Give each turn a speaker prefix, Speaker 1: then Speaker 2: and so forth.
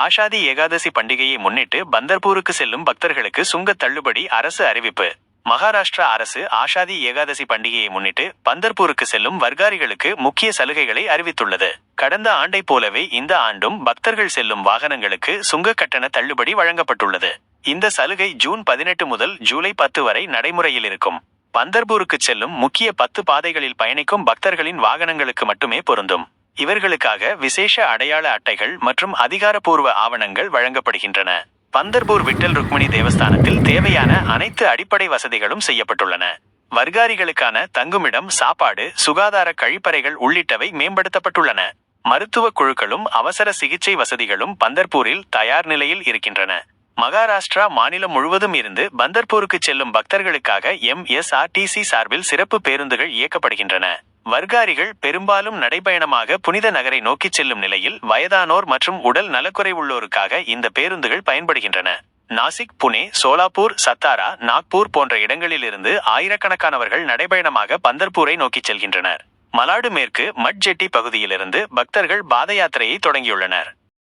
Speaker 1: ஆஷாதி ஏகாதசி பண்டிகையை முன்னிட்டு பந்தர்பூருக்கு செல்லும் பக்தர்களுக்கு சுங்க தள்ளுபடி அரசு அறிவிப்பு. மகாராஷ்டிரா அரசு ஆஷாதி ஏகாதசி பண்டிகையை முன்னிட்டு பந்தர்பூருக்கு செல்லும் வர்காரிகளுக்கு முக்கிய சலுகைகளை அறிவித்துள்ளது. கடந்த ஆண்டை போலவே இந்த ஆண்டும் பக்தர்கள் செல்லும் வாகனங்களுக்கு சுங்க கட்டண தள்ளுபடி வழங்கப்பட்டுள்ளது. இந்த சலுகை ஜூன் 18 முதல் ஜூலை 10 வரை நடைமுறையில் இருக்கும். பந்தர்பூருக்கு செல்லும் முக்கிய 10 பாதைகளில் பயணிக்கும் பக்தர்களின் வாகனங்களுக்கு மட்டுமே பொருந்தும். இவர்களுக்காக விசேஷ அடையாள அட்டைகள் மற்றும் அதிகாரப்பூர்வ ஆவணங்கள் வழங்கப்படுகின்றன. பந்தர்பூர் விட்டல் ருக்மிணி தேவஸ்தானத்தில் தேவையான அனைத்து அடிப்படை வசதிகளும் செய்யப்பட்டுள்ளன. வர்காரிகளுக்கான தங்குமிடம், சாப்பாடு, சுகாதார கழிப்பறைகள் உள்ளிட்டவை மேம்படுத்தப்பட்டுள்ளன. மருத்துவ குழுக்களும் அவசர சிகிச்சை வசதிகளும் பந்தர்பூரில் தயார் நிலையில் இருக்கின்றன. மகாராஷ்டிரா மாநிலம் முழுவதும் இருந்து பந்தர்பூருக்கு செல்லும் பக்தர்களுக்காக MSRTC சார்பில் சிறப்பு பேருந்துகள் இயக்கப்படுகின்றன. வர்காரிகள் பெரும்பாலும் நடைபயணமாக புனித நகரை நோக்கிச் செல்லும் நிலையில் வயதானோர் மற்றும் உடல் நலக்குறைவுள்ளோருக்காக இந்த பேருந்துகள் பயன்படுகின்றன. நாசிக், புனே, சோலாப்பூர், சத்தாரா, நாக்பூர் போன்ற இடங்களிலிருந்து ஆயிரக்கணக்கானவர்கள் நடைபயணமாக பந்தர்பூரை நோக்கிச் செல்கின்றனர். மலாடு மேற்கு மட் ஜெட்டி பகுதியிலிருந்து பக்தர்கள் பாத யாத்திரையை தொடங்கியுள்ளனர்.